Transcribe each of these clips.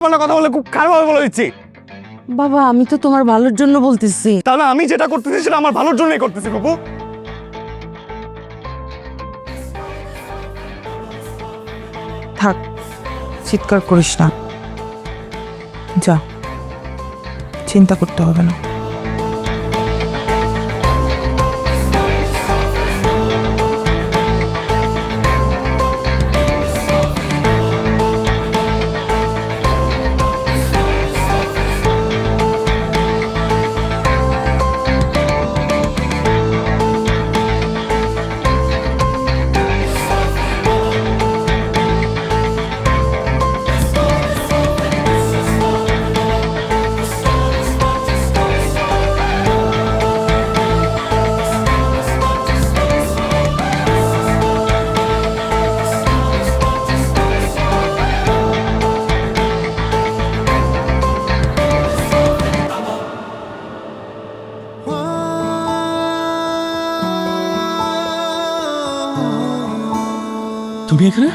কথা বলে খুব খারাপ বলে দিচ্ছি। বাবা আমি তো তোমার ভালোর জন্য বলতেছি। তাহলে আমি যেটা করতেছি সেটা আমার ভালোর জন্যই করতেছি বাবু। থাক, চিৎকার করিস না, যা, চিন্তা করতে হবে না। তুমি এখানে?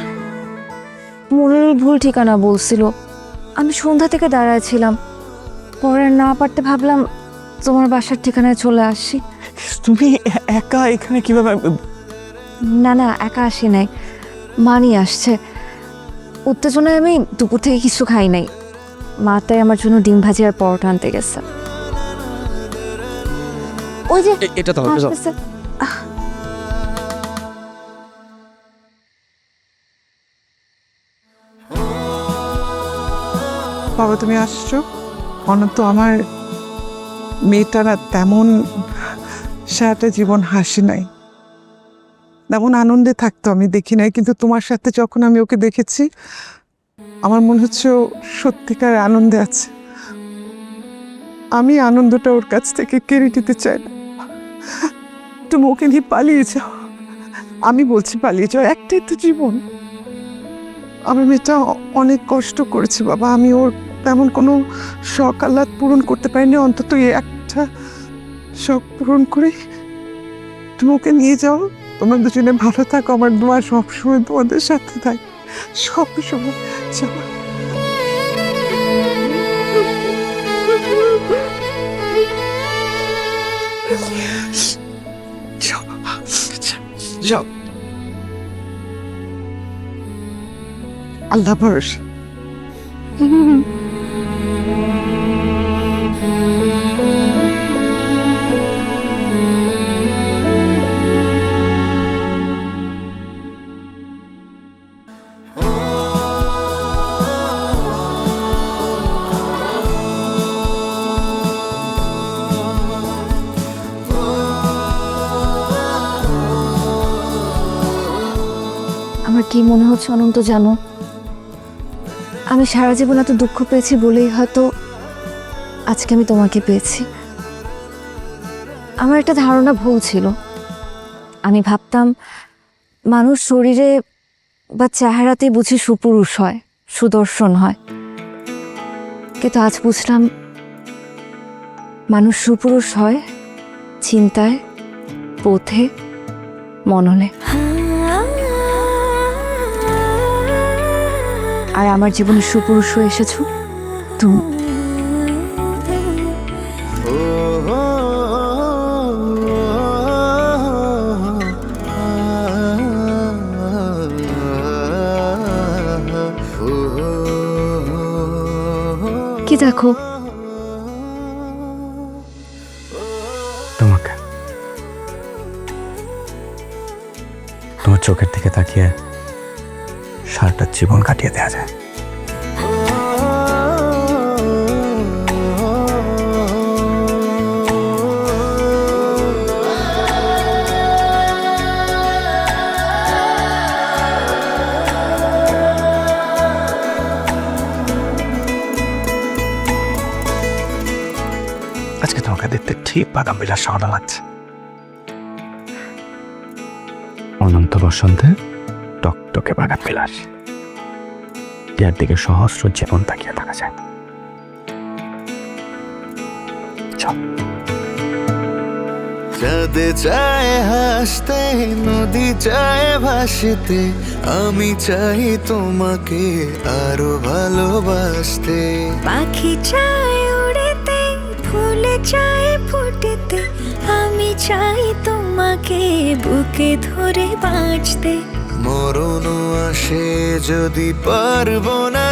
মনের ভুল ঠিকানা বলছিল, আমি সন্ধ্যা থেকে দাঁড়াচ্ছিলাম, পরে না পারতে ভাবলাম তোমার বাসার ঠিকানায় চলে আসি। তুমি একা এখানে কিভাবে? না না, একা আসি নাই, মা নিয়ে আসছে। উত্তেজনায় আমি দুপুর থেকে কিছু খাই নাই, মা তাই আমার জন্য ডিম ভাজি আর পরোটা আনতে গেছে। ওই যে এটা তো আসতেছে। বাবা তুমি আসছো, অনন্ত আমার মেয়েটা না তেমন সারাটা জীবন হাসি নাই, তেমন আনন্দে থাকতো আমি দেখি নাই, কিন্তু তোমার সাথে যখন আমি ওকে দেখেছি আমার মনে হচ্ছে ও সত্যিকার আনন্দে আছে। আমি আনন্দটা ওর কাছ থেকে কেড়ে নিতে চাই না। তুমি ওকে নিয়ে পালিয়ে যাও, আমি বলছি পালিয়ে যাও, একটাই তো জীবন। আমার মেয়েটা অনেক কষ্ট করেছে বাবা, আমি ওর তেমন কোনো শখ আহ্লাদ পূরণ করতে পারিনি, অন্তত এই একটা শখ পূরণ করে তুমি ওকে নিয়ে যাও। তোমরা দুজনে ভালো থাকো, আমার দোয়া সবসময় তোমাদের সাথে থাকে, সবসময়। যাও। যাও, যাও, আল্লাহ ভরসা। আমার কি মনে হচ্ছে অনন্ত জানো, আমি সারা জীবন এত দুঃখ পেয়েছি বলেই হয়তো আজকে আমি তোমাকে পেয়েছি। আমার একটা ধারণা ভুল ছিল, আমি ভাবতাম মানুষ শরীরে বা চেহারাতেই বুঝি সুপুরুষ হয়, সুদর্শন হয়, কিন্তু আজ বুঝলাম মানুষ সুপুরুষ হয় চিন্তায়, পথে, মননে। আর আমার জীবনে সুপুরুষ হয়ে এসেছো তুমি। কি দেখো? তোমাকে, তোমার চোখের দিকে তাকিয়ে সারাটা জীবন কাটিয়ে দেওয়া যায়। আজকে তোমাকে দেখতে ঠিক বাদাম বিলাস শহরে লাগছে। অনন্ত বসন্তে টকটকে বাদাম বিলাস, যার দিকে সহস্র জীবন তাকিয়ে থাকা যায়। চল। চাঁদে চায় হাসতে, নদী চায় ভাসতে, আমি চাই তোমাকে আরো ভালোবাসতে। পাখি চায় উড়েতে, ফুল চায় ফুটেতে, আমি চাই তোমাকে বুকে ধরে বাঁচতে। মরণও আসে যদি পারবো না